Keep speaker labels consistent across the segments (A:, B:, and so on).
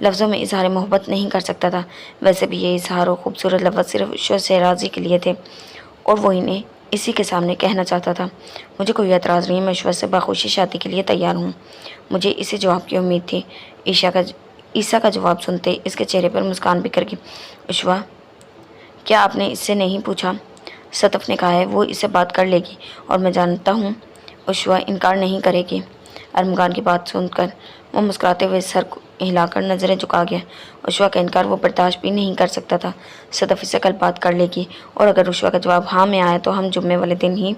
A: لفظوں میں اظہار محبت نہیں کر سکتا تھا۔ ویسے بھی یہ اظہار و خوبصورت لفظ صرف عشوہ شیرازی کے لیے تھے اور وہ انہیں اسی کے سامنے کہنا چاہتا تھا۔ مجھے کوئی اعتراض نہیں، میں عشوہ سے بخوشی شادی کے لیے تیار ہوں۔ مجھے اسی جواب کی امید تھی۔ عیسیٰ کا جواب سنتے اس کے چہرے پر مسکان بکھر گئی۔ عشوہ، کیا آپ نے اس سے نہیں پوچھا؟ صدف نے کہا ہے وہ اس سے بات کر لے گی اور میں جانتا ہوں عشوہ انکار نہیں کرے گی۔ ارمغان کی بات سن کر وہ مسکراتے ہوئے سر ہلا کر نظریں جھکا گیا۔ عشوہ کا انکار وہ برداشت بھی نہیں کر سکتا تھا۔ صدف اس سے کل بات کر لے گی اور اگر عشوہ کا جواب ہاں میں آیا تو ہم جمعے والے دن ہی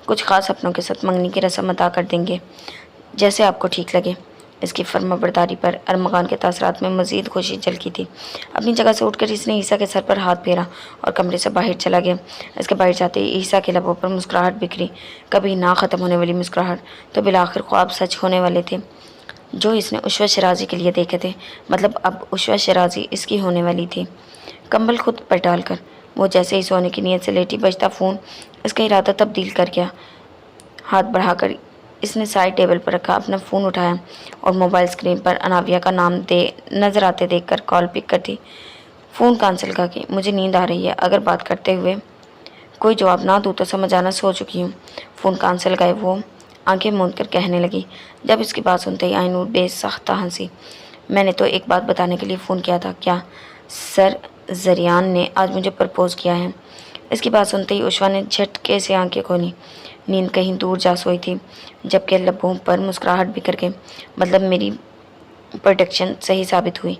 A: کچھ خاص اپنوں کے ساتھ منگنی کی رسم ادا کر دیں گے، جیسے آپ کو ٹھیک لگے۔ اس کی فرما برداری پر ارمغان کے تاثرات میں مزید خوشی جھلکی تھی۔ اپنی جگہ سے اٹھ کر اس نے عیسیٰ کے سر پر ہاتھ پھیرا اور کمرے سے باہر چلا گیا۔ اس کے باہر جاتے ہی عیسیٰ کے لبوں پر مسکراہٹ بکھری، کبھی نہ ختم ہونے والی مسکراہٹ۔ تو بالآخر خواب سچ ہونے والے تھے جو اس نے عشوہ شیرازی کے لیے دیکھے تھے، مطلب اب عشوہ شیرازی اس کی ہونے والی تھی۔ کمبل خود پر ڈال کر وہ جیسے ہی سونے کی نیت سے لیٹی، بجتا فون اس کا ارادہ تبدیل کر گیا۔ ہاتھ بڑھا کر اس نے سائڈ ٹیبل پر رکھا، اپنا فون اٹھایا اور موبائل اسکرین پر اناویہ کا نام نظر آتے دیکھ کر کال پک کر دی۔ فون کینسل کر کے، مجھے نیند آ رہی ہے، اگر بات کرتے ہوئے کوئی جواب نہ دوں تو سمجھ آنا سو چکی ہوں۔ فون کینسل گئے وہ آنکھیں موند کر کہنے لگی۔ جب اس کی بات سنتے ہی آئی نور بے ساختہ ہنسی۔ میں نے تو ایک بات بتانے کے لیے فون کیا تھا۔ کیا؟ سر زریان نے آج مجھے پرپوز کیا ہے۔ اس کی بات سنتے ہی عشوہ نے جھٹکے سے آنکھیں کھولی۔ نیند کہیں دور جا سوئی تھی، جبکہ لبوں پر مسکراہٹ بکھر گئی۔ مطلب میری پریڈکشن صحیح ثابت ہوئی؟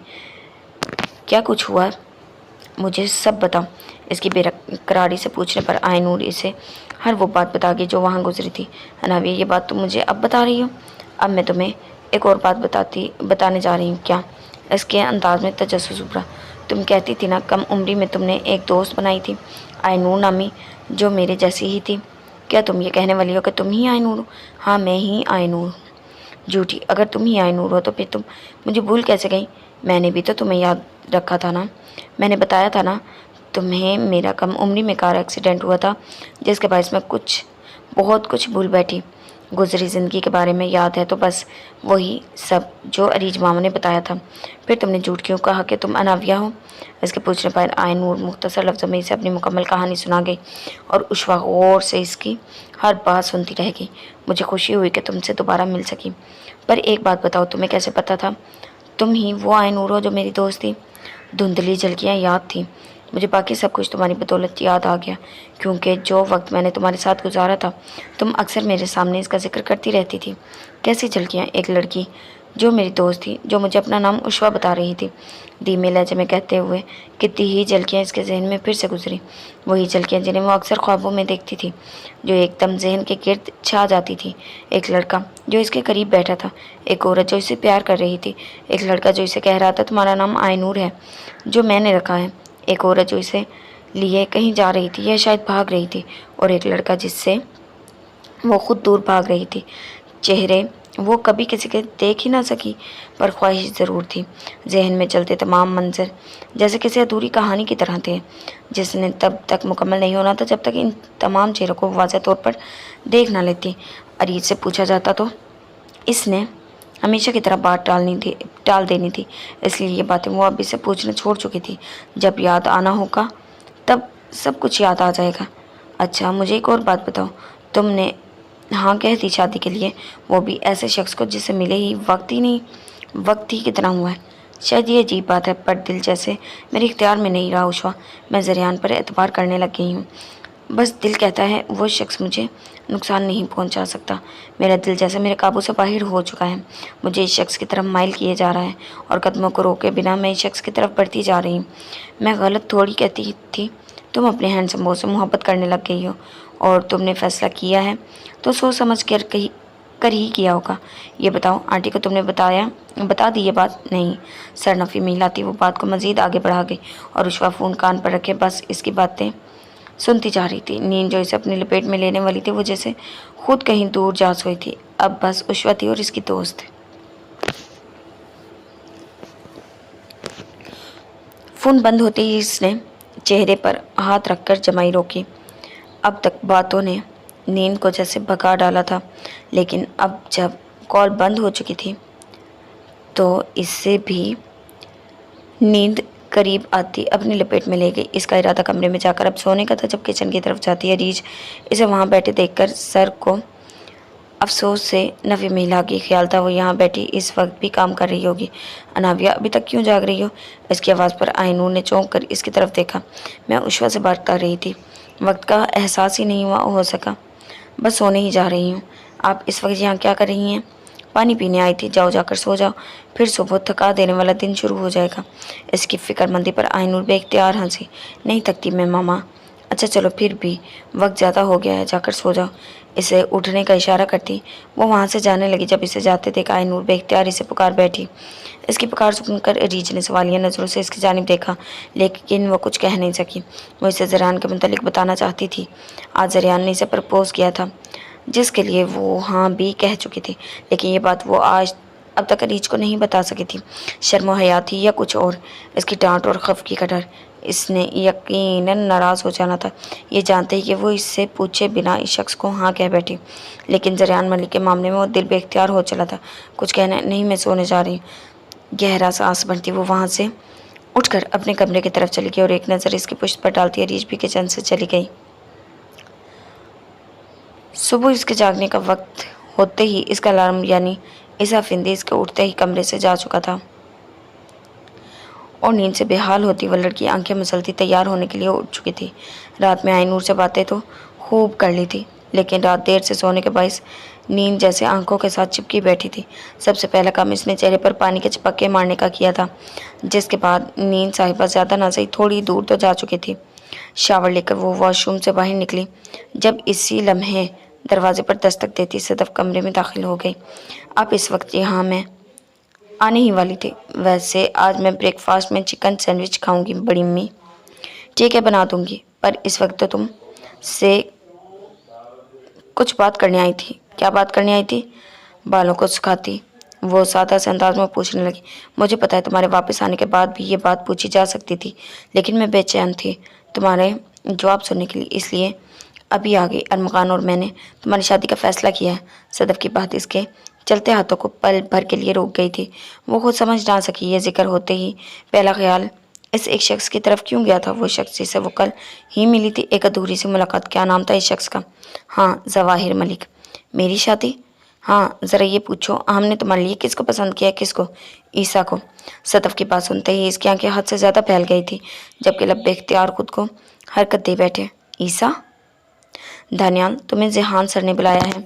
A: کیا کچھ ہوا؟ مجھے سب بتاؤ۔ اس کی بے قراری سے پوچھنے پر آئی نور اسے ہر وہ بات بتا گئی جو وہاں گزری تھی۔ اناویہ، یہ بات تم مجھے اب بتا رہی ہو؟ اب میں تمہیں ایک اور بات بتانے جا رہی ہوں۔ کیا؟ اس کے انداز میں تجسس ابھرا۔ تم کہتی تھی نا کم عمری میں تم نے ایک دوست بنائی تھی آئی نور نامی، جو میرے جیسی ہی تھی۔ کیا تم یہ کہنے والی ہو کہ تم ہی آئی نور ہو؟ ہاں میں ہی آئی نور ہوں۔ جھوٹی، اگر تم ہی آئی نور ہو تو پھر تم مجھے بھول کیسے گئی؟ میں نے بھی تو تمہیں یاد رکھا تھا نا، میں نے بتایا تھا نا تمہیں میرا کم عمری میں کار ایکسیڈنٹ ہوا تھا جس کے باعث میں بہت کچھ بھول بیٹھی۔ گزری زندگی کے بارے میں یاد ہے تو بس وہی سب جو عریج ماما نے بتایا تھا۔ پھر تم نے جھوٹ کیوں کہا کہ تم اناویہ ہو؟ اس کے پوچھنے پر آئی نور مختصر لفظوں میں اسے اپنی مکمل کہانی سنا گئی اور عشوہ غور سے اس کی ہر بات سنتی رہ گئی۔ مجھے خوشی ہوئی کہ تم سے دوبارہ مل سکی، پر ایک بات بتاؤ، تمہیں کیسے پتا تھا تم ہی وہ آئی نور ہو جو میری دوست تھی؟ دھندلی جھلکیاں یاد تھیں مجھے، باقی سب کچھ تمہاری بدولت یاد آ گیا، کیونکہ جو وقت میں نے تمہارے ساتھ گزارا تھا تم اکثر میرے سامنے اس کا ذکر کرتی رہتی تھی۔ کیسی جھلکیاں؟ ایک لڑکی جو میری دوست تھی، جو مجھے اپنا نام عشوہ بتا رہی تھی، دھیمے لہجے میں کہتے ہوئے کتنی ہی جھلکیاں اس کے ذہن میں پھر سے گزری، وہی جھلکیاں جنہیں وہ اکثر خوابوں میں دیکھتی تھی، جو ایک دم ذہن کے گرد چھا جاتی تھی۔ ایک لڑکا جو اس کے قریب بیٹھا تھا، ایک عورت جو اسے پیار کر رہی تھی، ایک لڑکا جو اسے کہہ رہا تھا تمہارا نام آئی نور ہے جو میں نے رکھا ہے، ایک عورت جو اسے لیے کہیں جا رہی تھی یا شاید بھاگ رہی تھی، اور ایک لڑکا جس سے وہ خود دور بھاگ رہی تھی۔ چہرے وہ کبھی کسی کے دیکھ ہی نہ سکی، پر خواہش ضرور تھی۔ ذہن میں چلتے تمام منظر جیسے کسی ادھوری کہانی کی طرح تھے، جس نے تب تک مکمل نہیں ہونا تھا جب تک ان تمام چہروں کو واضح طور پر دیکھ نہ لیتی۔ عریض سے پوچھا جاتا تو اس نے ہمیشہ کی طرح بات ٹال دینی تھی، اس لیے یہ باتیں وہ ابھی سے پوچھنا چھوڑ چکی تھی۔ جب یاد آنا ہوگا تب سب کچھ یاد آ جائے گا۔ اچھا مجھے ایک اور بات بتاؤ، تم نے ہاں کہہ دی شادی کے لیے، وہ بھی ایسے شخص کو جس سے ملے ہی وقت ہی کتنا ہوا ہے؟ شاید یہ عجیب بات ہے، پر دل جیسے میرے اختیار میں نہیں رہا عشوہ، میں زریان پر اعتبار کرنے لگ گئی ہوں۔ بس دل کہتا ہے وہ شخص مجھے نقصان نہیں پہنچا سکتا، میرا دل جیسے میرے قابو سے باہر ہو چکا ہے، مجھے اس شخص کی طرف مائل کیے جا رہا ہے اور قدموں کو روکے بنا میں اس شخص کی طرف بڑھتی جا رہی ہوں۔ میں غلط تھوڑی کہتی تھی، تم اپنے ہینڈسم بوائے سے محبت کرنے لگ گئی ہو اور تم نے فیصلہ کیا ہے تو سوچ سمجھ کر ہی کیا ہوگا۔ یہ بتاؤ آنٹی کو تم نے بتا دی یہ بات؟ نہیں، سرنفی میں ہلاتی وہ بات کو مزید آگے بڑھا گئی اور عشوہ فون کان پر رکھے بس اس کی باتیں سنتی جا رہی تھی۔ نیند جو اسے اپنی لپیٹ میں لینے والی تھی وہ جیسے خود کہیں دور جا سوئی تھی، اب بس عشوہ تھی اور اس کی دوست۔ فون بند ہوتے ہی اس نے چہرے پر ہاتھ رکھ کر جمائی روکی۔ اب تک باتوں نے نیند کو جیسے بھگا ڈالا تھا، لیکن اب جب کال بند ہو چکی تھی تو اس سے بھی نیند قریب آتی اپنی لپیٹ میں لے گئی۔ اس کا ارادہ کمرے میں جا کر اب سونے کا تھا جب کچن کی طرف جاتی ہے ریچھ اسے وہاں بیٹھے دیکھ کر سر کو افسوس سے نفی میں ہلا کے خیال تھا وہ یہاں بیٹھی اس وقت بھی کام کر رہی ہوگی۔ اناویہ ابھی تک کیوں جاگ رہی ہو؟ اس کی آواز پر آئینور نے چونک کر اس کی طرف دیکھا۔ میں عشوہ سے بات کر رہی تھی، وقت کا احساس ہی نہیں ہو سکا، بس سونے ہی جا رہی ہوں۔ آپ اس وقت یہاں کیا کر رہی ہیں؟ پانی پینے آئی تھی، جاؤ جا کر سو جاؤ، پھر صبح تھکا دینے والا دن شروع ہو جائے گا۔ اس کی فکر مندی پر آئینور بے اختیار ہنسی۔ نہیں تھکتی میں ماما۔ اچھا چلو پھر بھی وقت زیادہ ہو گیا ہے، جا کر سو جاؤ۔ اسے اٹھنے کا اشارہ کرتی وہ وہاں سے جانے لگی۔ جب اسے جاتے دیکھا آئینور بے اختیار اسے پکار بیٹھی۔ اس کی پکار سن کر ریچھ نے سوالیہ نظروں سے اس کی جانب دیکھا، لیکن وہ کچھ کہہ نہیں سکی۔ وہ اسے زریان کے متعلق بتانا چاہتی تھی۔ آج زریان نے اسے پرپوز کیا تھا، جس کے لیے وہ ہاں بھی کہہ چکی تھی، لیکن یہ بات وہ اب تک ریچھ کو نہیں بتا سکی تھی۔ شرم و حیا تھی یا کچھ اور؟ اس کی ڈانٹ اور خفگی کا ڈر۔ اس نے یقیناً ناراض ہو جانا تھا یہ جانتے ہی کہ وہ اس سے پوچھے بنا اس شخص کو ہاں کہہ بیٹھی، لیکن زریان ملک کے معاملے میں وہ دل بے اختیار ہو چلا تھا۔ کچھ کہنا نہیں، میں سونے جا رہی ہوں۔ گہرا سانس بھرتی وہ وہاں سے اٹھ کر اپنے کمرے کی طرف چلی گئی اور ایک نظر اس کی پشت پر ڈالتی ریچھ بھی کچن سے چلی گئی۔ صبح اس کے جاگنے کا وقت ہوتے ہی اس کا الارم یعنی اس افندی اس کے اٹھتے ہی کمرے سے جا چکا تھا اور نیند سے بے حال ہوتی وہ لڑکی آنکھیں مسلتی تیار ہونے کے لیے اٹھ چکی تھی۔ رات میں آئینور سے باتیں تو خوب کر لی تھی، لیکن رات دیر سے سونے کے باعث نیند جیسے آنکھوں کے ساتھ چپکی بیٹھی تھی۔ سب سے پہلا کام اس نے چہرے پر پانی کے چپکے مارنے کا کیا تھا، جس کے بعد نیند صاحبہ زیادہ نہ صحیح تھوڑی دور تو جا چکی تھی۔ شاور لے کر وہ واش روم سے باہر نکلی۔ جب اسی لمحے دروازے پر دستک دیتی صدف کمرے میں داخل ہو گئی۔ آپ اس وقت یہاں؟ میں آنے ہی والی تھی، ویسے آج میں بریک فاسٹ میں چکن سینڈوچ کھاؤں گی بڑی امی۔ ٹھیک ہے بنا دوں گی، پر اس وقت تو تم سے کچھ بات کرنے آئی تھی۔ کیا بات کرنے آئی تھی؟ بالوں کو سکھاتی وہ سادہ سے انداز میں پوچھنے لگی۔ مجھے پتا ہے تمہارے واپس آنے کے بعد بھی یہ بات پوچھی جا سکتی تھی، لیکن میں بے چین تھی تمہارے جواب سننے کے لیے، اس لیے ابھی آ گئی۔ ارمغان اور میں نے تمہاری شادی کا فیصلہ کیا ہے۔ صدف کی بات اس کے چلتے ہاتھوں کو پل بھر کے لیے روک گئی تھی۔ وہ خود سمجھ نہ سکی یہ ذکر ہوتے ہی پہلا خیال اس ایک شخص کی طرف کیوں گیا تھا۔ وہ شخص جسے وہ کل ہی ملی تھی، ایک ادھوری سی ملاقات۔ کیا نام تھا اس شخص کا؟ ہاں، ظواہر ملک۔ میری شادی؟ ہاں، ذرا یہ پوچھو ہم نے تمہارے لیے کس کو پسند کیا ہے؟ کس کو؟ عیسیٰ کو۔ صدف کی بات سنتے ہی اس کی آنکھیں حد سے زیادہ پھیل گئی تھی، جبکہ لب بے اختیار خود کو حرکت دے بیٹھے۔ عیسیٰ؟ دانیال، تمہیں ذیحان سر نے بلایا ہے۔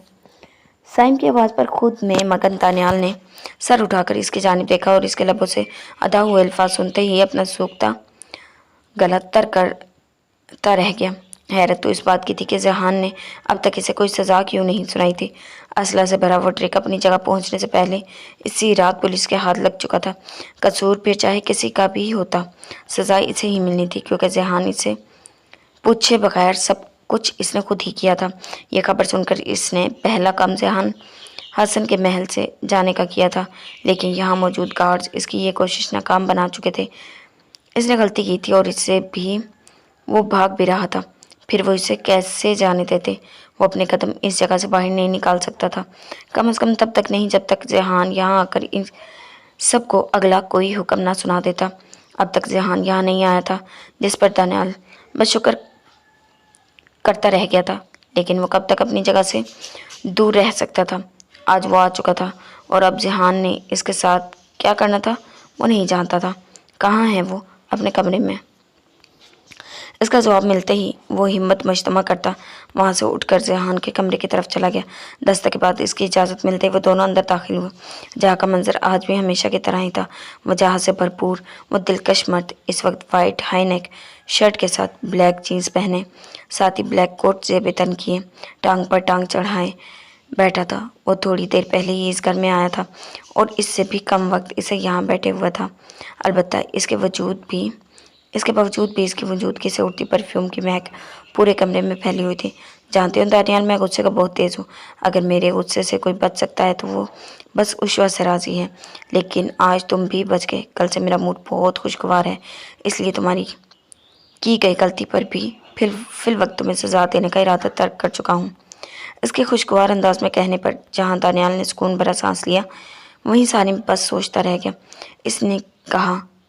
A: سائم کی آواز پر خود میں مگن دانیال نے سر اٹھا کر اس کی جانب دیکھا اور اس کے لبوں سے ادا ہوئے الفاظ سنتے ہی اپنا سوکھتا گلا تر کرتا رہ گیا۔ حیرت تو اس بات کی تھی کہ ذیحان نے اب تک اسے کوئی سزا کیوں نہیں سنائی تھی۔ اسلحہ سے بھرا وہ ٹرک اپنی جگہ پہنچنے سے پہلے اسی رات پولیس کے ہاتھ لگ چکا تھا۔ قصور پھر چاہے کسی کا بھی ہوتا، سزا اسے ہی ملنی تھی، کیونکہ ذیحان اسے پوچھے بغیر سب کچھ اس نے خود ہی کیا تھا۔ یہ خبر سن کر اس نے پہلا کام ذیحان حسن کے محل سے جانے کا کیا تھا، لیکن یہاں موجود گارڈز اس کی یہ کوشش ناکام بنا چکے تھے۔ اس نے غلطی کی تھی اور اس سے بھی وہ بھاگ بھی رہا تھا، پھر وہ اسے کیسے جانے دیتے؟ وہ اپنے قدم اس جگہ سے باہر نہیں نکال سکتا تھا، کم از کم تب تک نہیں جب تک ذیحان یہاں آ کر ان سب کو اگلا کوئی حکم نہ سنا دیتا۔ اب تک ذیحان یہاں نہیں آیا تھا، جس پر دانیال بس شکر کرتا رہ گیا تھا، لیکن وہ کب تک اپنی جگہ سے دور رہ سکتا تھا؟ آج وہ آ چکا تھا اور اب ذیحان نے اس کے ساتھ کیا کرنا تھا وہ نہیں جانتا تھا۔ کہاں ہے وہ؟ اپنے کمرے میں۔ اس کا جواب ملتے ہی وہ ہمت مجتمع کرتا وہاں سے اٹھ کر ذیحان کے کمرے کی طرف چلا گیا۔ دستک کے بعد اس کی اجازت ملتے وہ دونوں اندر داخل ہوئے، جہاں کا منظر آج بھی ہمیشہ کی طرح ہی تھا۔ وجاہت سے بھرپور وہ دلکش مرد اس وقت وائٹ ہائی نیک شرٹ کے ساتھ بلیک جینز پہنے، ساتھ ہی بلیک کوٹ زیب تن کیے، ٹانگ پر ٹانگ چڑھائے بیٹھا تھا۔ وہ تھوڑی دیر پہلے ہی اس گھر میں آیا تھا اور اس سے بھی کم وقت اسے یہاں بیٹھے ہوا تھا۔ البتہ اس کے باوجود بھی اس کے وجود کی سے اڑتی پرفیوم کی مہک پورے کمرے میں پھیلی ہوئی تھی۔ جانتے ہو دانیال، میں غصے کا بہت تیز ہوں۔ اگر میرے غصے سے کوئی بچ سکتا ہے تو وہ بس عشوہ سے راضی ہے، لیکن آج تم بھی بچ گئے۔ کل سے میرا موڈ بہت خوشگوار ہے، اس لیے تمہاری کی گئی غلطی پر بھی فی الوقت تمہیں سزا دینے کا ارادہ ترک کر چکا ہوں۔ اس کے خوشگوار انداز میں کہنے پر جہاں دانیال نے سکون بھرا سانس لیا، وہیں سالم بس سوچتا رہ گیا۔ اس نے کہا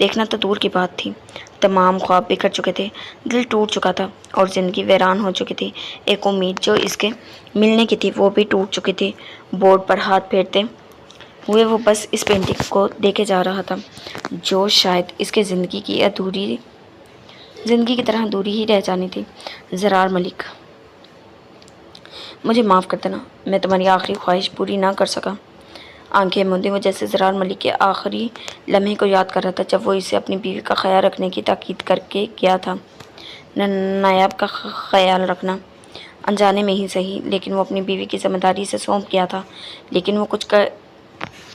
A: دیکھنا تو دور کی بات تھی، تمام خواب بکھر چکے تھے، دل ٹوٹ چکا تھا اور زندگی ویران ہو چکی تھی۔ ایک امید جو اس کے ملنے کی تھی وہ بھی ٹوٹ چکی تھی۔ بورڈ پر ہاتھ پھیرتے ہوئے وہ بس اس پینٹنگ کو دیکھے جا رہا تھا جو شاید اس کے زندگی کی طرح ادھوری ہی رہ جانی تھی۔ زرار ملک، مجھے معاف کر دینا، میں تمہاری آخری خواہش پوری نہ کر سکا۔ آنکھیں موندے وہ جیسے زرار ملک کے آخری لمحے کو یاد کر رہا تھا جب وہ اسے اپنی بیوی کا خیال رکھنے کی تاکید کر کے گیا تھا۔ نایاب کا خیال رکھنا، انجانے میں ہی صحیح، لیکن وہ اپنی بیوی کی ذمہ داری سے سونپ گیا تھا، لیکن وہ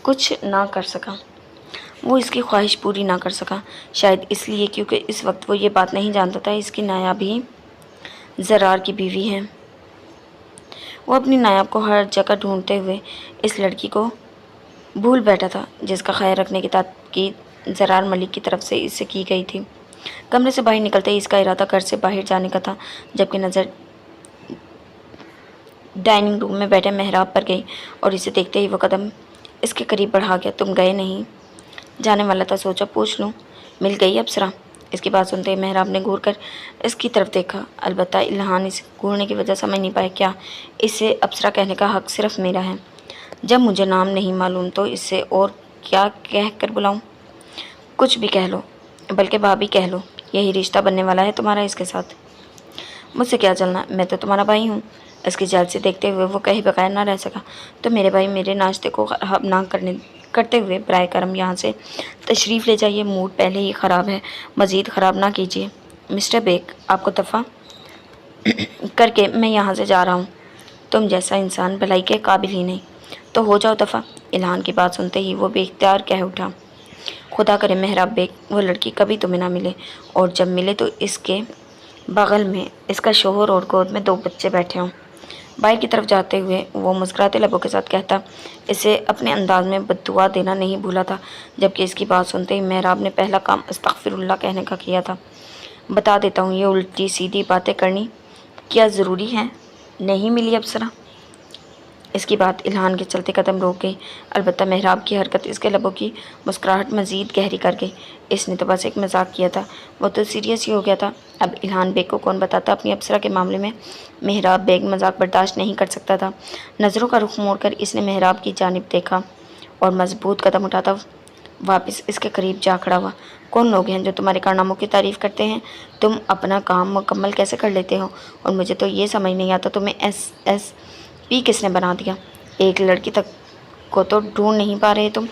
A: کچھ نہ کر سکا۔ وہ اس کی خواہش پوری نہ کر سکا، شاید اس لیے کیونکہ اس وقت وہ یہ بات نہیں جانتا تھا اس کی نایاب ہی زرار کی بیوی ہے۔ وہ اپنی نایاب کو ہر جگہ ڈھونڈتے ہوئے اس لڑکی کو بھول بیٹھا تھا جس کا خیال رکھنے کی تاکید زرار ملک کی طرف سے اس سے کی گئی تھی۔ کمرے سے باہر نکلتے ہی اس کا ارادہ گھر سے باہر جانے کا تھا، جبکہ نظر ڈائننگ روم میں بیٹھے محراب پر گئی اور اسے دیکھتے ہی وہ قدم اس کے قریب بڑھا گیا۔ تم گئے نہیں؟ جانے والا تھا، سوچا پوچھ لوں، مل گئی اپسرا؟ اس کی بات سنتے ہی محراب نے گھور کر اس کی طرف دیکھا، البتہ الہان اسے گھورنے کی وجہ سمجھ نہیں پایا۔ کیا اسے اپسرا کہنے کا حق صرف میرا ہے؟ جب مجھے نام نہیں معلوم تو اس سے اور کیا کہہ کر بلاؤں؟ کچھ بھی کہہ لو، بلکہ بھابھی کہہ لو، یہی رشتہ بننے والا ہے تمہارا اس کے ساتھ۔ مجھ سے کیا چلنا، میں تو تمہارا بھائی ہوں۔ اس کی جلد سے دیکھتے ہوئے وہ کہیں بغیر نہ رہ سکا۔ تو میرے بھائی، میرے ناشتے کو خراب نہ کرتے ہوئے برائے کرم یہاں سے تشریف لے جائیے، موڈ پہلے ہی خراب ہے، مزید خراب نہ کیجیے۔ مسٹر بیک، آپ کو دفع کر کے میں یہاں سے جا رہا ہوں، تم جیسا انسان بھلائی کے قابل ہی نہیں، تو ہو جاؤ دفع۔ الہان کی بات سنتے ہی وہ بے اختیار کہہ اٹھا، خدا کرے محراب بیگ وہ لڑکی کبھی تمہیں نہ ملے، اور جب ملے تو اس کے بغل میں اس کا شوہر اور گود میں 2 بچے بیٹھے ہوں۔ باہر کی طرف جاتے ہوئے وہ مسکراتے لبوں کے ساتھ کہتا، اسے اپنے انداز میں بددعا دینا نہیں بھولا تھا، جبکہ اس کی بات سنتے ہی محراب نے پہلا کام استغفر اللہ کہنے کا کیا تھا۔ بتا دیتا ہوں، یہ الٹی سیدھی باتیں کرنی کیا ضروری ہے؟ نہیں ملی اپسرا؟ اس کی بات الہان کے چلتے قدم روک گئی، البتہ محراب کی حرکت اس کے لبوں کی مسکراہٹ مزید گہری کر گئی۔ اس نے تو بس ایک مذاق کیا تھا، وہ تو سیریس ہی ہو گیا تھا۔ اب الہان بیگ کو کون بتاتا اپنی اپسرا کے معاملے میں محراب بیگ مذاق برداشت نہیں کر سکتا تھا۔ نظروں کا رخ موڑ کر اس نے محراب کی جانب دیکھا اور مضبوط قدم اٹھاتا واپس اس کے قریب جا کھڑا ہوا۔ کون لوگ ہیں جو تمہارے کارناموں کی تعریف کرتے ہیں؟ تم اپنا کام مکمل کیسے کر لیتے ہو؟ اور مجھے تو یہ سمجھ نہیں آتا تمہیں ایس پی کس نے بنا دیا؟ ایک لڑکی تک کو تو ڈھونڈ نہیں پا رہے تم؟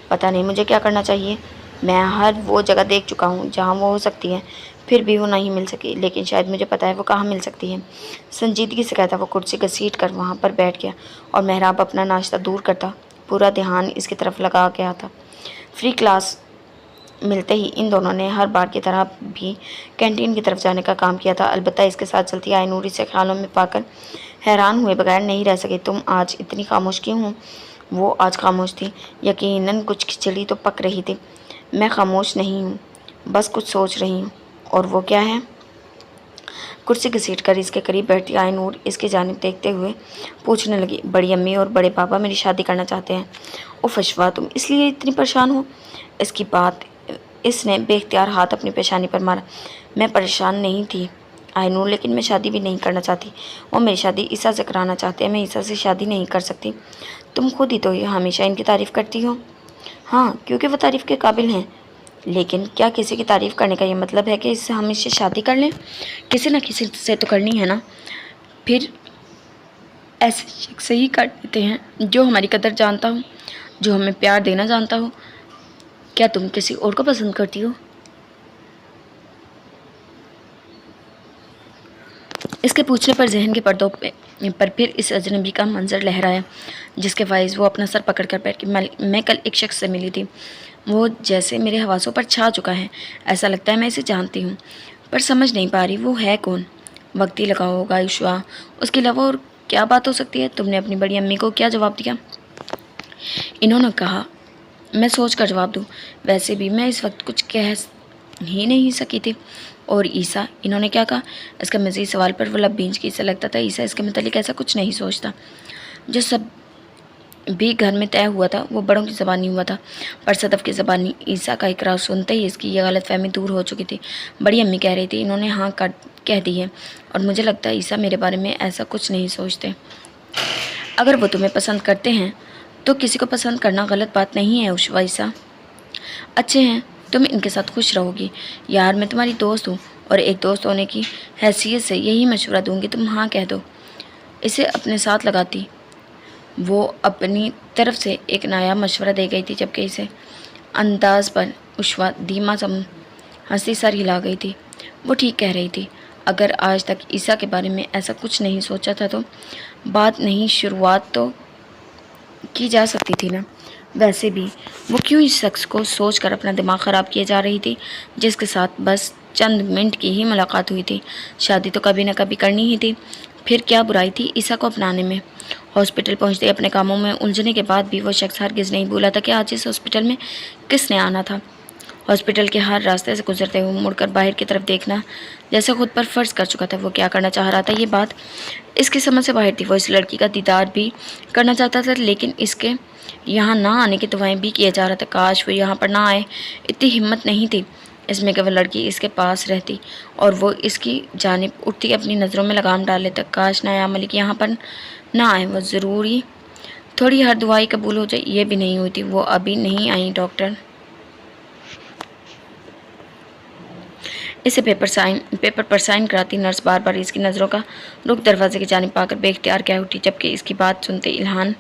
A: پتہ نہیں مجھے کیا کرنا چاہیے۔ میں ہر وہ جگہ دیکھ چکا ہوں جہاں وہ ہو سکتی ہے، پھر بھی وہ نہیں مل سکی، لیکن شاید مجھے پتہ ہے وہ کہاں مل سکتی ہے۔ سنجیدگی سے کہتا وہ کرسی گھسیٹ کر وہاں پر بیٹھ گیا اور محراب اپنا ناشتہ دور کرتا پورا دھیان اس کی طرف لگا گیا تھا۔ فری کلاس ملتے ہی ان دونوں نے ہر بار کی طرح بھی کینٹین کی طرف جانے کا کام کیا تھا، البتہ اس کے ساتھ چلتی آئی نور اسے خیالوں میں پا کر حیران ہوئے بغیر نہیں رہ سکے۔ تم آج اتنی خاموش کیوں ہوں؟ وہ آج خاموش تھی، یقیناً کچھ کھچڑی تو پک رہی تھی۔ میں خاموش نہیں ہوں، بس کچھ سوچ رہی ہوں۔ اور وہ کیا ہے؟ کرسی گھسیٹ کر اس کے قریب بیٹھی آئی نور اس کی جانب دیکھتے ہوئے پوچھنے لگی، بڑی امی اور بڑے پاپا میری شادی کرنا چاہتے ہیں۔ اوف اشوا، تم اس لیے اتنی پریشان ہو؟ اس کی بات اس نے بے اختیار ہاتھ اپنی پیشانی پر مارا۔ میں پریشان نہیں تھی آئی نور، لیکن میں شادی بھی نہیں کرنا چاہتی۔ وہ میری شادی عیسیٰ سے کرانا چاہتے ہیں، میں عیسیٰ سے شادی نہیں کر سکتی۔ تم خود ہی تو ہمیشہ ان کی تعریف کرتی ہو۔ ہاں، کیونکہ وہ تعریف کے قابل ہیں، لیکن کیا کسی کی تعریف کرنے کا یہ مطلب ہے کہ اس سے ہمیشہ شادی کر لیں؟ کسی نہ کسی سے تو کرنی ہے نا۔ پھر ایسے شخص سے ہی کر لیتے ہیں جو ہماری قدر جانتا ہو، جو ہمیں پیار دینا جانتا ہو۔ کیا تم کسی اور کو پسند کرتی ہو؟ اس کے پوچھنے پر ذہن کے پردوں پر پھر اس اجنبی کا منظر لہرایا جس کے باعث وہ اپنا سر پکڑ کر بیٹھ گئی۔ میں کل ایک شخص سے ملی تھی، وہ جیسے میرے حواسوں پر چھا چکا ہے، ایسا لگتا ہے میں اسے جانتی ہوں، پر سمجھ نہیں پا رہی وہ ہے کون۔ وقت ہی لگا ہوگا عشوا، اس کے علاوہ اور کیا بات ہو سکتی ہے؟ تم نے اپنی بڑی امی کو کیا جواب دیا؟ انہوں نے کہا میں سوچ کر جواب دوں، ویسے بھی میں اس وقت کچھ کہہ ہی نہیں سکی تھی۔ اور عیسیٰ، انہوں نے کیا کہا؟ اس کا مزید سوال پر وہ لب بھینچ کے اسے لگتا تھا عیسیٰ اس کے متعلق ایسا کچھ نہیں سوچتا جو سب بھی گھر میں طے ہوا تھا وہ بڑوں کی زبانی ہوا تھا، پر صدف کی زبانی۔ عیسیٰ کا اقرار سنتے ہی اس کی یہ غلط فہمی دور ہو چکی تھی۔ بڑی امی کہہ رہی تھی انہوں نے ہاں کہہ دی ہے، اور مجھے لگتا ہے عیسیٰ میرے بارے میں ایسا کچھ نہیں سوچتے۔ اگر وہ تمہیں پسند کرتے ہیں تو کسی کو پسند کرنا غلط بات نہیں ہے عیسیٰ۔ اچھے ہیں، تم ان کے ساتھ خوش رہو گی۔ یار میں تمہاری دوست ہوں، اور ایک دوست ہونے کی حیثیت سے یہی مشورہ دوں گی تم ہاں کہہ دو۔ اسے اپنے ساتھ لگاتی وہ اپنی طرف سے ایک نایاب مشورہ دے گئی تھی، جبکہ اسے انداز پر عشوہ دھیما سم ہنسی سر ہلا گئی تھی۔ وہ ٹھیک کہہ رہی تھی۔ اگر آج تک عیسیٰ کے بارے میں ایسا کچھ نہیں سوچا تھا تو بات نہیں شروعات تو کی جا سکتی تھی نا۔ ویسے بھی وہ کیوں اس شخص کو سوچ کر اپنا دماغ خراب کیے جا رہی تھی جس کے ساتھ بس چند منٹ کی ہی ملاقات ہوئی تھی۔ شادی تو کبھی نہ کبھی کرنی ہی تھی، پھر کیا برائی تھی عیسیٰ کو اپنانے میں۔ ہاسپٹل پہنچتے اپنے کاموں میں الجھنے کے بعد بھی وہ شخص ہرگز نہیں بھولا تھا کہ آج اس ہاسپٹل میں کس نے آنا تھا۔ ہاسپٹل کے ہر راستے سے گزرتے ہوئے مڑ کر باہر کی طرف دیکھنا جیسے خود پر فرض کر چکا تھا۔ وہ کیا کرنا چاہ رہا تھا یہ بات اس کی سمجھ سے باہر تھی۔ وہ اس لڑکی کا دیدار بھی کرنا چاہتا تھا، لیکن اس کے یہاں نہ آنے کی دعائیں بھی کیے جا رہا تھا۔ کاش وہ یہاں پر نہ آئے، اتنی ہمت نہیں تھی اس میں کہ وہ لڑکی اس کے پاس رہتی اور وہ اس کی جانب اٹھتی اپنی نظروں میں لگام ڈال لیتا۔ کاش نایا ملک یہاں پر نہ آئے، وہ ضروری تھوڑی ہر دعائی قبول ہو جائے۔ یہ بھی نہیں ہوئی تھی، وہ ابھی نہیں آئی ڈاکٹر۔ اسے پیپر پر سائن کراتی نرس بار بار اس کی نظروں کا رخ دروازے کی جانب پا کر بے اختیار کہہ اٹھی، جبکہ اس کی بات سنتے الہان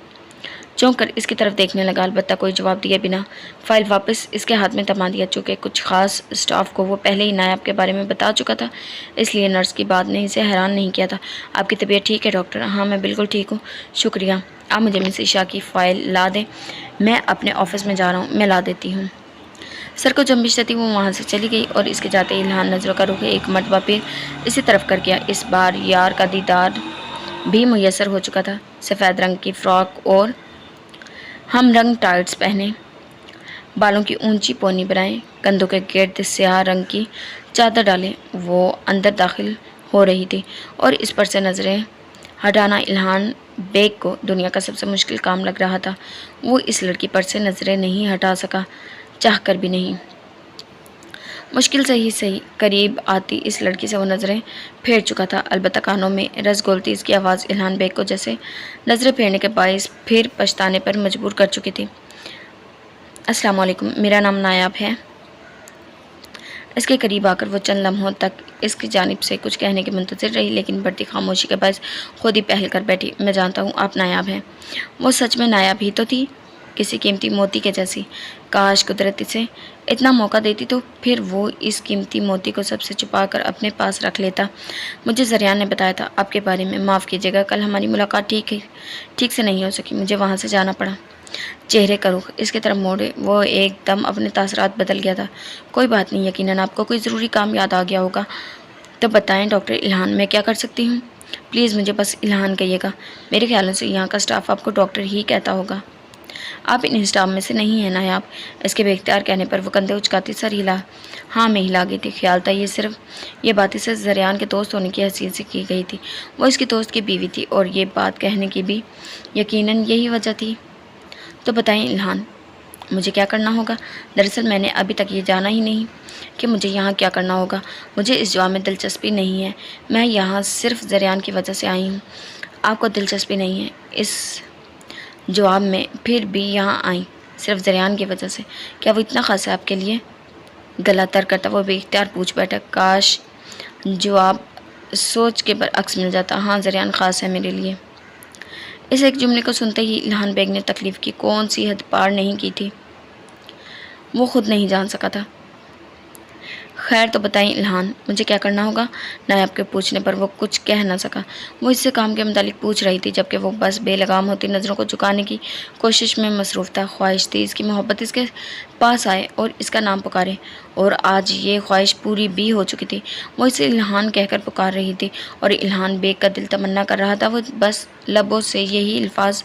A: چونک کر اس کی طرف دیکھنے لگا، البتہ کوئی جواب دیے بنا فائل واپس اس کے ہاتھ میں تھما دیا۔ چونکہ کچھ خاص اسٹاف کو وہ پہلے ہی نایاب کے بارے میں بتا چکا تھا، اس لیے نرس کی بات نے اسے حیران نہیں کیا تھا۔ آپ کی طبیعت ٹھیک ہے ڈاکٹر؟ ہاں میں بالکل ٹھیک ہوں، شکریہ۔ آپ مجھے مسز شاہ کی فائل لا دیں، میں اپنے آفس میں جا رہا ہوں، میں لا دیتی ہوں۔ سر کو جنبش دیتی وہ وہاں سے چلی گئی، اور اس کے جاتے الہان نظروں کا رخ ایک مرتبہ پھر اسی طرف کر گیا۔ اس بار یار کا دیدار بھی میسر ہو چکا تھا۔ سفید رنگ کی فراک اور ہم رنگ ٹائٹس پہنے، بالوں کی اونچی پونی بنائے، کندھوں کے گرد سیاہ رنگ کی چادر ڈالے، وہ اندر داخل ہو رہی تھی، اور اس پر سے نظریں ہٹانا الہان بیگ کو دنیا کا سب سے مشکل کام لگ رہا تھا۔ وہ اس لڑکی پر سے نظریں نہیں ہٹا سکا، چاہ کر بھی نہیں۔ مشکل سے ہی قریب آتی اس لڑکی سے وہ نظریں پھیر چکا تھا، البتہ کانوں میں رس گولتی اس کی آواز الہان بیگ کو جیسے نظریں پھیرنے کے باعث پھر پچھتانے پر مجبور کر چکی تھی۔ السلام علیکم، میرا نام نایاب ہے۔ اس کے قریب آ کر وہ چند لمحوں تک اس کی جانب سے کچھ کہنے کے منتظر رہی، لیکن بڑھتی خاموشی کے باعث خود ہی پہل کر بیٹھی۔ میں جانتا ہوں آپ نایاب ہیں۔ وہ سچ میں نایاب ہی تو تھی، کسی قیمتی موتی کے جیسی۔ کاش قدرت اسے اتنا موقع دیتی تو پھر وہ اس قیمتی موتی کو سب سے چھپا کر اپنے پاس رکھ لیتا۔ مجھے زریان نے بتایا تھا آپ کے بارے میں، معاف کیجیے گا کل ہماری ملاقات ٹھیک سے نہیں ہو سکی، مجھے وہاں سے جانا پڑا۔ چہرے کا رخ اس کی طرف موڑے وہ ایک دم اپنے تاثرات بدل گیا تھا۔ کوئی بات نہیں، یقیناً آپ کو کوئی ضروری کام یاد آ گیا ہوگا، تو بتائیں ڈاکٹر الہان میں کیا کر سکتی ہوں؟ پلیز مجھے بس الہان کہیے گا، میرے خیالوں سے یہاں کا اسٹاف آپ کو ڈاکٹر ہی کہتا ہوگا۔ آپ ان اسٹاف میں سے نہیں ہیں نایاب؟ اس کے بے اختیار کہنے پر وہ کندھے اچکاتی سر ہلا۔ ہاں میں ہلا گئی تھی، خیال تھا یہ بات اسے زریان کے دوست ہونے کی حیثیت سے کی گئی تھی۔ وہ اس کی دوست کی بیوی تھی، اور یہ بات کہنے کی بھی یقیناً یہی وجہ تھی۔ تو بتائیں الہان مجھے کیا کرنا ہوگا؟ دراصل میں نے ابھی تک یہ جانا ہی نہیں کہ مجھے یہاں کیا کرنا ہوگا۔ مجھے اس جواب میں دلچسپی نہیں ہے، میں یہاں صرف زریان کی وجہ سے آئی ہوں۔ آپ کو دلچسپی نہیں ہے اس جواب میں، پھر بھی یہاں آئیں صرف زریان کی وجہ سے؟ کیا وہ اتنا خاص ہے آپ کے لیے؟ گلا تر کرتا وہ بے اختیار پوچھ بیٹھا۔ کاش جواب سوچ کے برعکس مل جاتا۔ ہاں زریان خاص ہے میرے لیے۔ اس ایک جملے کو سنتے ہی الہان بیگ نے تکلیف کی کون سی حد پار نہیں کی تھی، وہ خود نہیں جان سکا تھا۔ خیر تو بتائیں الہان مجھے کیا کرنا ہوگا؟ نایاب کے پوچھنے پر وہ کچھ کہہ نہ سکا۔ وہ اس سے کام کے متعلق پوچھ رہی تھی، جبکہ وہ بس بے لگام ہوتی نظروں کو جھکانے کی کوشش میں مصروف تھا۔ خواہش تھی اس کی محبت اس کے پاس آئے اور اس کا نام پکارے، اور آج یہ خواہش پوری بھی ہو چکی تھی۔ وہ اسے الہان کہہ کر پکار رہی تھی، اور الہان بیگ کا دل تمنا کر رہا تھا وہ بس لبوں سے یہی الفاظ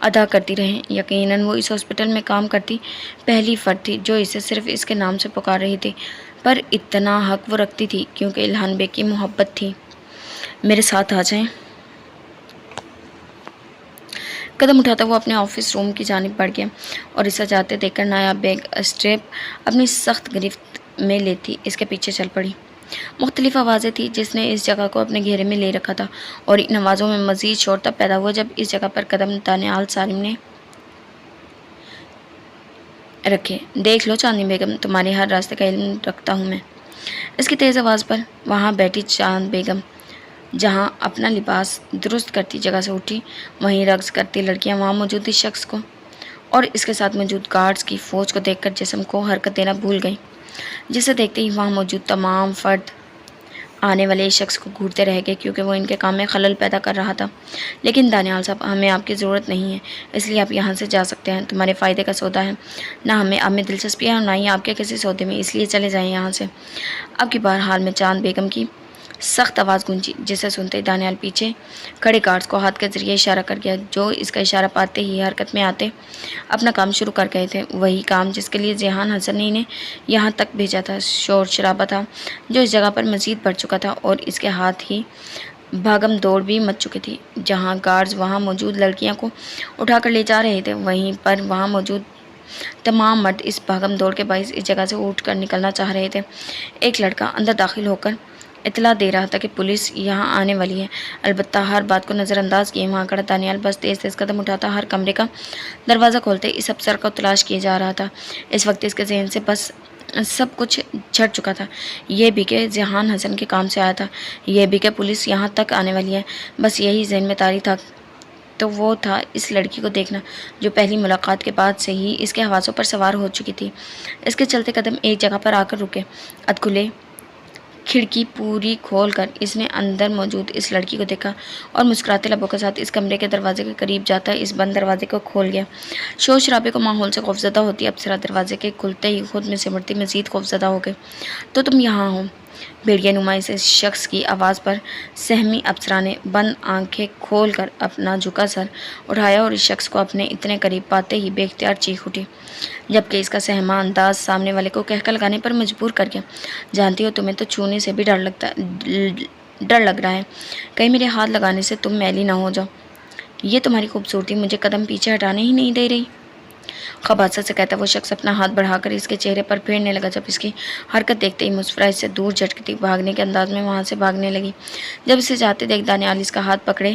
A: ادا کرتی رہیں۔ یقیناً وہ اس ہاسپٹل میں کام کرتی پہلی فرد تھی جو اسے صرف اس کے نام سے پکار رہی تھی، پر اتنا حق وہ رکھتی تھی کیونکہ الہان بیگ کی محبت تھی۔ میرے ساتھ آ جائیں۔ قدم اٹھاتا وہ اپنے آفس روم کی جانب بڑھ گیا اور اسے جاتے دیکھ کر نایاب بیگ اسٹریپ اپنی سخت گرفت میں لیتی اس کے پیچھے چل پڑی۔ مختلف آوازیں تھیں جس نے اس جگہ کو اپنے گھیرے میں لے رکھا تھا، اور ان آوازوں میں مزید شور تب پیدا ہوا جب اس جگہ پر قدم دانیال سالم نے رکھے۔ دیکھ لو چاندنی بیگم، تمہارے ہر راستے کا علم رکھتا ہوں میں۔ اس کی تیز آواز پر وہاں بیٹھی چاند بیگم جہاں اپنا لباس درست کرتی جگہ سے اٹھی، وہیں رقص کرتی لڑکیاں وہاں موجود اس شخص کو اور اس کے ساتھ موجود گارڈز کی فوج کو دیکھ کر جسم کو حرکت دینا بھول گئیں، جسے دیکھتے ہی وہاں موجود تمام فرد آنے والے اس شخص کو گھورتے رہ گئے کیونکہ وہ ان کے کام میں خلل پیدا کر رہا تھا۔ لیکن دانیال صاحب، ہمیں آپ کی ضرورت نہیں ہے، اس لیے آپ یہاں سے جا سکتے ہیں۔ تمہارے فائدے کا سودا ہے، نہ ہمیں آپ میں دلچسپی ہے اور نہ ہی آپ کے کسی سودے میں، اس لیے چلے جائیں یہاں سے۔ اب کی بار حال میں چاند بیگم کی سخت آواز گونجی، جسے سنتے ہی دانیال پیچھے کھڑے گارڈز کو ہاتھ کے ذریعے اشارہ کر گیا، جو اس کا اشارہ پاتے ہی حرکت میں آتے اپنا کام شروع کر گئے تھے، وہی کام جس کے لیے ذیحان حسن نے انہیں یہاں تک بھیجا تھا۔ شور شرابہ تھا جو اس جگہ پر مزید بڑھ چکا تھا اور اس کے ہاتھ ہی بھاگم دوڑ بھی مچ چکی تھی۔ جہاں گارڈز وہاں موجود لڑکیاں کو اٹھا کر لے جا رہے تھے، وہیں پر وہاں موجود تمام مرد اس بھاگم دوڑ کے باعث اس جگہ سے اٹھ کر نکلنا چاہ رہے تھے۔ ایک لڑکا اندر داخل ہو کر اطلاع دے رہا تھا کہ پولیس یہاں آنے والی ہے، البتہ ہر بات کو نظر انداز کیے وہاں کھڑا دانیال بس تیز تیز قدم اٹھاتا ہر کمرے کا دروازہ کھولتے اس افسر کو تلاش کیے جا رہا تھا۔ اس وقت اس کے ذہن سے بس سب کچھ جھٹ چکا تھا، یہ بھی کہ ذیحان حسن کے کام سے آیا تھا، یہ بھی کہ پولیس یہاں تک آنے والی ہے، بس یہی ذہن میں طاری تھا۔ تو وہ تھا اس لڑکی کو دیکھنا جو پہلی ملاقات کے بعد سے ہی اس کے حواسوں پر سوار ہو چکی تھی۔ اس کے چلتے قدم ایک جگہ پر آ کر رکے، ادکھلے کھڑکی پوری کھول کر اس نے اندر موجود اس لڑکی کو دیکھا اور مسکراتے لبوں کے ساتھ اس کمرے کے دروازے کے قریب جاتا اس بند دروازے کو کھول گیا۔ شور شرابے کو ماحول سے خوفزدہ ہوتی ابصرا دروازے کے کھلتے ہی خود میں سمٹتی مزید خوفزدہ ہو گئی۔ تو تم یہاں ہو؟ بھیڑیا نما اس شخص کی آواز پر سہمی ابصرا نے بند آنکھیں کھول کر اپنا جھکا سر اٹھایا اور اس شخص کو اپنے اتنے قریب پاتے ہی بے اختیار چیخ اٹھی، جبکہ اس کا سہما انداز سامنے والے کو کہکہ لگانے پر مجبور کر گیا۔ جانتی ہو تمہیں تو چھونے سے بھی ڈر لگ رہا ہے، کہیں میرے ہاتھ لگانے سے تم میلی نہ ہو جاؤ۔ یہ تمہاری خوبصورتی مجھے قدم پیچھے ہٹانے ہی نہیں دے رہی۔ خباثت سے کہتا وہ شخص اپنا ہاتھ بڑھا کر اس کے چہرے پر پھیرنے لگا، جب اس کی حرکت دیکھتے ہی مسفرہ اس سے دور جھٹکتی بھاگنے کے انداز میں وہاں سے بھاگنے لگی۔ جب اسے جاتے دیکھ دانیال اس کا ہاتھ پکڑے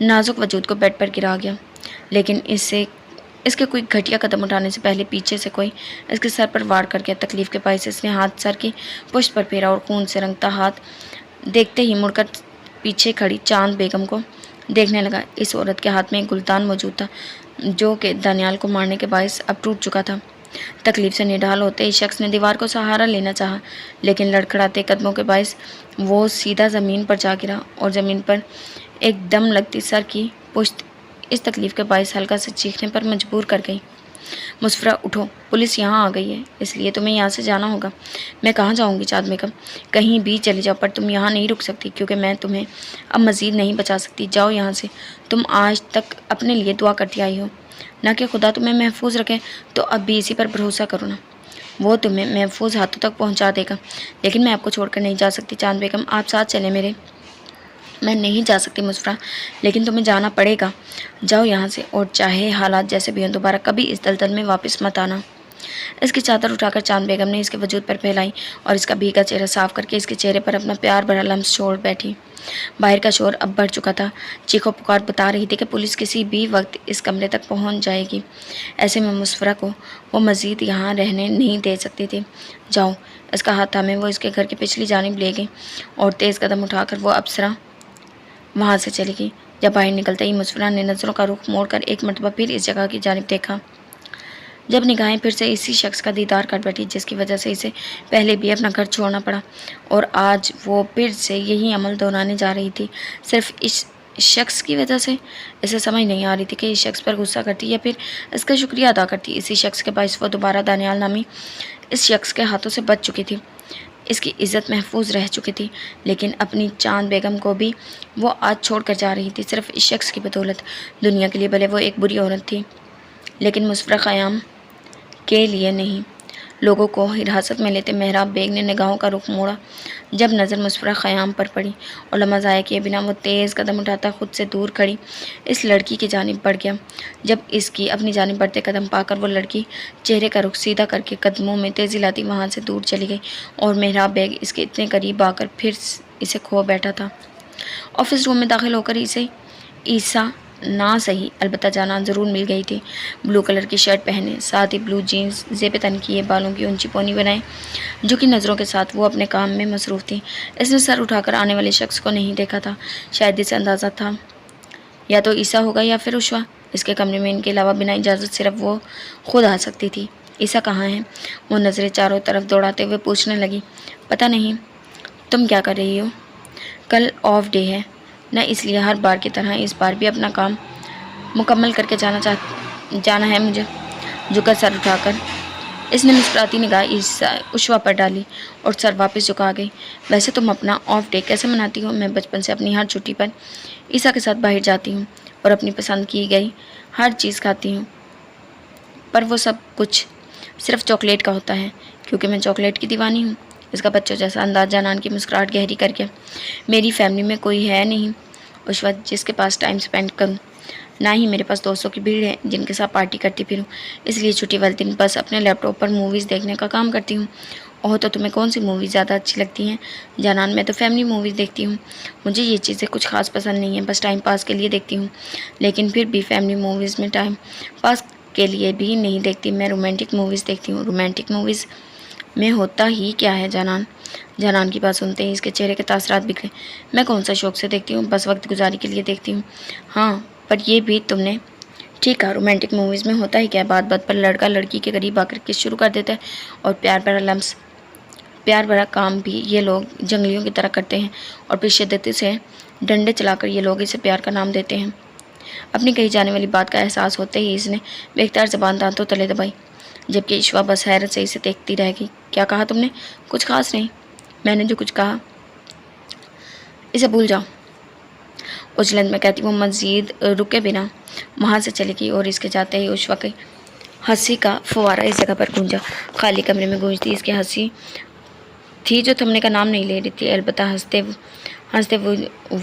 A: نازک وجود کو بیڈ پر گرا گیا، لیکن اس کے کوئی گھٹیا قدم اٹھانے سے پہلے پیچھے سے کوئی اس کے سر پر وار کر گیا۔ تکلیف کے باعث اس نے ہاتھ سر کی پشت پر پھیرا اور خون سے رنگتا ہاتھ دیکھتے ہی مڑ کر پیچھے کھڑی چاند بیگم کو دیکھنے لگا۔ اس عورت کے ہاتھ میں ایک گلدان موجود تھا جو کہ دانیال کو مارنے کے باعث اب ٹوٹ چکا تھا۔ تکلیف سے نڈال ہوتے اس شخص نے دیوار کو سہارا لینا چاہا، لیکن لڑکھڑاتے قدموں کے باعث وہ سیدھا زمین پر جا گرا اور زمین پر ایک دم لگتی سر کی پشت اس تکلیف کے باعث ہلکا سے چیخنے پر مجبور کر گئی۔ مسفرہ اٹھو، پولیس یہاں آ گئی ہے، اس لیے تمہیں یہاں سے جانا ہوگا۔ میں کہاں جاؤں گی چاند بیگم؟ کہیں بھی چلی جاؤ، پر تم یہاں نہیں رک سکتی کیونکہ میں تمہیں اب مزید نہیں بچا سکتی۔ جاؤ یہاں سے، تم آج تک اپنے لیے دعا کرتی آئی ہو نہ کہ خدا تمہیں محفوظ رکھے، تو اب بھی اسی پر بھروسہ کرو نا، وہ تمہیں محفوظ ہاتھوں تک پہنچا دے گا۔ لیکن میں آپ کو چھوڑ کر نہیں جا سکتی چاند بیگم، آپ ساتھ چلیں میرے۔ میں نہیں جا سکتی مسفرہ، لیکن تمہیں جانا پڑے گا۔ جاؤ یہاں سے، اور چاہے حالات جیسے بھی ہوں دوبارہ کبھی اس دلدل میں واپس مت آنا۔ اس کی چادر اٹھا کر چاند بیگم نے اس کے وجود پر پھیلائی اور اس کا بھیگا چہرہ صاف کر کے اس کے چہرے پر اپنا پیار بھرا لمس چھوڑ بیٹھی۔ باہر کا شور اب بڑھ چکا تھا، چیخ و پکار بتا رہی تھی کہ پولیس کسی بھی وقت اس کمرے تک پہنچ جائے گی۔ ایسے میں مسفرہ کو وہ مزید یہاں رہنے نہیں دے سکتی تھی۔ جاؤ، اس کا ہاتھ تھامے وہ اس کے گھر کی پچھلی جانب لے گئی اور تیز قدم اٹھا کر وہ ابصرا وہاں سے چلی گئی۔ جب باہر نکلتے ہی مسفرہ نے نظروں کا رخ موڑ کر ایک مرتبہ پھر اس جگہ کی جانب دیکھا، جب نگاہیں پھر سے اسی شخص کا دیدار کر بیٹھی جس کی وجہ سے اسے پہلے بھی اپنا گھر چھوڑنا پڑا، اور آج وہ پھر سے یہی عمل دہرانے جا رہی تھی، صرف اس شخص کی وجہ سے۔ اسے سمجھ نہیں آ رہی تھی کہ اس شخص پر غصہ کرتی یا پھر اس کا شکریہ ادا کرتی۔ اسی شخص کے باعث وہ دوبارہ دانیال نامی اس شخص کے ہاتھوں سے بچ چکی تھی، اس کی عزت محفوظ رہ چکی تھی، لیکن اپنی چاند بیگم کو بھی وہ آج چھوڑ کر جا رہی تھی صرف اس شخص کی بدولت۔ دنیا کے لیے بھلے وہ ایک بری عورت تھی، لیکن مسفرہ قیام کے لیے نہیں۔ لوگوں کو حراست میں لیتے محراب بیگ نے نگاہوں کا رخ موڑا۔ جب نظر مسفرہ خیام پر پڑی اور لمحہ ضائع کیے بنا وہ تیز قدم اٹھاتا خود سے دور کھڑی اس لڑکی کی جانب بڑھ گیا۔ جب اس کی اپنی جانب بڑھتے قدم پا کر وہ لڑکی چہرے کا رخ سیدھا کر کے قدموں میں تیزی لاتی وہاں سے دور چلی گئی اور محراب بیگ اس کے اتنے قریب آ کر پھر اسے کھو بیٹھا تھا۔ آفس روم میں داخل ہو کر اسے عیسیٰ نہ صحیح البتہ جانان ضرور مل گئی تھی۔ بلو کلر کی شرٹ پہنے، ساتھ ہی بلو جینز، زیب تن کیے، بالوں کی اونچی پونی بنائے، جو کہ نظروں کے ساتھ وہ اپنے کام میں مصروف تھی۔ اس نے سر اٹھا کر آنے والے شخص کو نہیں دیکھا تھا۔ شاید اسے اندازہ تھا یا تو عیسیٰ ہوگا یا پھر عشوہ۔ اس کے کمرے میں ان کے علاوہ بنا اجازت صرف وہ خود آ سکتی تھی۔ عیسیٰ کہاں ہے؟ وہ نظریں چاروں طرف دوڑاتے ہوئے پوچھنے لگی۔ پتہ نہیں۔ تم کیا کر رہی ہو؟ کل آف ڈے ہے نہ، اس لیے ہر بار کی طرح اس بار بھی اپنا کام مکمل کر کے جانا ہے مجھے۔ جھکا سر اٹھا کر اس نے مسکراتی نگاہ عشوہ پر ڈالی اور سر واپس جھکا گئی۔ ویسے تم اپنا آف ڈے کیسے مناتی ہو؟ میں بچپن سے اپنی ہر چھٹی پر عیسیٰ کے ساتھ باہر جاتی ہوں اور اپنی پسند کی گئی ہر چیز کھاتی ہوں، پر وہ سب کچھ صرف چاکلیٹ کا ہوتا ہے کیونکہ میں چاکلیٹ کی دیوانی ہوں۔ اس کا بچوں جیسا انداز جانان کی مسکراہٹ گہری کر کے۔ میری فیملی میں کوئی ہے نہیں اس وقت جس کے پاس ٹائم سپینڈ کروں، نہ ہی میرے پاس دوستوں کی بھیڑ ہے جن کے ساتھ پارٹی کرتی پھروں، اس لیے چھٹی والے دن بس اپنے لیپ ٹاپ پر موویز دیکھنے کا کام کرتی ہوں۔ اوہ، تو تمہیں کون سی موویز زیادہ اچھی لگتی ہیں؟ جانان، میں تو فیملی موویز دیکھتی ہوں، مجھے یہ چیزیں کچھ خاص پسند نہیں ہیں، بس ٹائم پاس کے لیے دیکھتی ہوں، لیکن پھر بھی فیملی موویز میں ٹائم پاس کے لیے بھی نہیں دیکھتی، میں رومانٹک موویز دیکھتی ہوں۔ رومانٹک موویز میں ہوتا ہی کیا ہے جانان؟ جانان کی بات سنتے ہی اس کے چہرے کے تاثرات بکھرے۔ میں کون سا شوق سے دیکھتی ہوں، بس وقت گزاری کے لیے دیکھتی ہوں۔ ہاں، پر یہ بھی تم نے ٹھیک کہا، رومانٹک موویز میں ہوتا ہی کیا ہے، بات بات پر لڑکا لڑکی کے قریب آ کر کس شروع کر دیتا ہے اور پیار بھرا کام بھی یہ لوگ جنگلیوں کی طرح کرتے ہیں اور پھر شدت سے ڈنڈے چلا کر یہ لوگ اسے پیار کا نام دیتے ہیں۔ اپنی کہی جانے والی بات کا احساس ہوتے ہی اس نے بے اختیار زبان دانتوں تلے دبائی، جبکہ عشوہ بس حیرت سے اسے دیکھتی رہ گئی۔ کیا کہا تم نے؟ کچھ خاص نہیں، میں نے جو کچھ کہا اسے بھول جاؤ، اجلت میں کہتی وہ مزید رکے بنا وہاں سے چلی گئی اور اس کے جاتے ہی عشوہ کی ہنسی کا فوارہ اس جگہ پر گونجا۔ خالی کمرے میں گونجتی اس کی ہنسی تھی جو تھمنے کا نام نہیں لے رہی تھی، البتہ ہنستے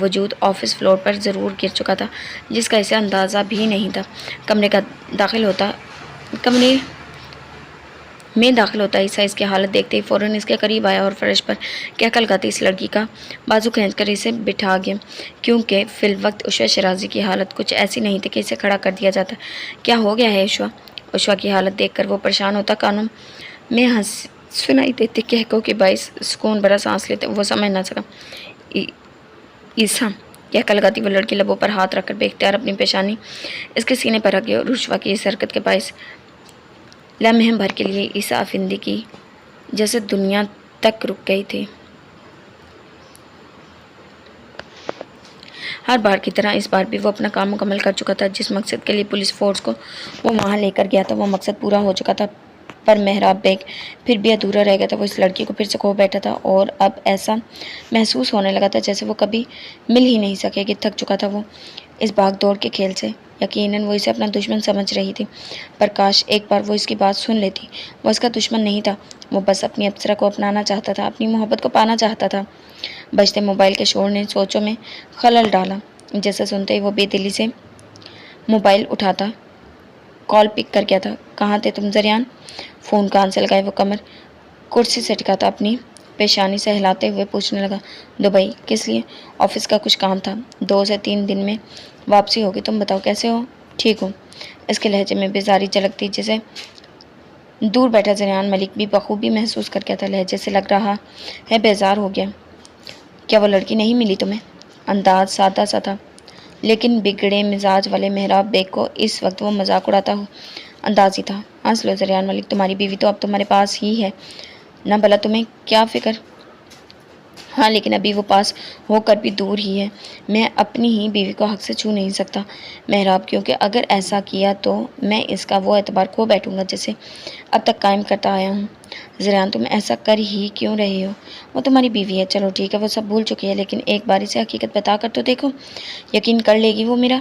A: وجود آفس فلور پر ضرور گر چکا تھا جس کا اسے اندازہ بھی نہیں تھا۔ کمرے میں داخل ہوتا عیسیٰ اس کی حالت دیکھتے ہی فوراً اس کے قریب آیا اور فرش پر کہکھلاتی اس لڑکی کا بازو کھینچ کر اسے بٹھا گیا، کیونکہ فی الوقت عشوہ شرازی کی حالت کچھ ایسی نہیں تھی کہ اسے کھڑا کر دیا جاتا۔ کیا ہو گیا ہے عشوہ؟ عشوہ کی حالت دیکھ کر وہ پریشان ہوتا، کانوں میں سنائی دیتے کہکوں کے باعث سکون بھرا سانس لیتے وہ سمجھ نہ سکا۔ عیسیٰ، کہکا لگاتی وہ لڑکی لبوں پر ہاتھ رکھ کر بے اختیار اپنی پیشانی اس کے سینے پر رکھ گئی اور عشوہ کی اس حرکت کے باعث لمحے بھر کے لیے عیسیٰ افندی کی جیسے دنیا تک رک گئی تھی۔ ہر بار کی طرح اس بار بھی وہ اپنا کام مکمل کر چکا تھا۔ جس مقصد کے لیے پولیس فورس کو وہ وہاں لے کر گیا تھا وہ مقصد پورا ہو چکا تھا، پر محراب بیگ پھر بھی ادھورا رہ گیا تھا۔ وہ اس لڑکی کو پھر سے کھو بیٹھا تھا اور اب ایسا محسوس ہونے لگا تھا جیسے وہ کبھی مل ہی نہیں سکے گی۔ تھک چکا تھا وہ اس بھاگ دوڑ کے کھیل سے۔ یقیناً وہ اسے اپنا دشمن سمجھ رہی تھی، پر کاش ایک بار وہ اس کی بات سن لیتی۔ وہ اس کا دشمن نہیں تھا، وہ بس اپنی ابصرہ کو اپنانا چاہتا تھا، اپنی محبت کو پانا چاہتا تھا۔ بجتے موبائل کے شور نے سوچوں میں خلل ڈالا، جیسے سنتے ہی وہ بے دلی سے موبائل اٹھاتا کال پک کر گیا تھا۔ کہاں تھے تم زریان؟ فون کان سے لگائے وہ کمر کرسی سے ٹکاتا اپنی پیشانی سے ہلاتے ہوئے پوچھنے لگا۔ دبئی؟ کس لیے؟ آفس کا کچھ کام تھا، 2 سے 3 دن میں واپسی ہوگی۔ تم بتاؤ کیسے ہو؟ ٹھیک ہوں۔ اس کے لہجے میں بیزاری جھلکتی جسے دور بیٹھا زریان ملک بھی بخوبی محسوس کر گیا تھا۔ لہجے سے لگ رہا ہے بیزار ہو گیا۔ کیا وہ لڑکی نہیں ملی تمہیں؟ انداز سادہ سا تھا، لیکن بگڑے مزاج والے محراب بیگ کو اس وقت وہ مذاق اڑاتا ہو انداز ہی تھا۔ ہنس لو زریان ملک، تمہاری بیوی تو اب تمہارے پاس ہی ہے نہ، بھلا تمہیں کیا فکر؟ ہاں، لیکن ابھی وہ پاس ہو کر بھی دور ہی ہے۔ میں اپنی ہی بیوی کو حق سے چھو نہیں سکتا محراب، کیونکہ اگر ایسا کیا تو میں اس کا وہ اعتبار کھو بیٹھوں گا جسے اب تک قائم کرتا آیا ہوں۔ زریان، تم ایسا کر ہی کیوں رہے ہو؟ وہ تمہاری بیوی ہے، چلو ٹھیک ہے، وہ سب بھول چکی ہے، لیکن ایک بار اسے حقیقت بتا کر تو دیکھو، یقین کر لے گی وہ میرا؟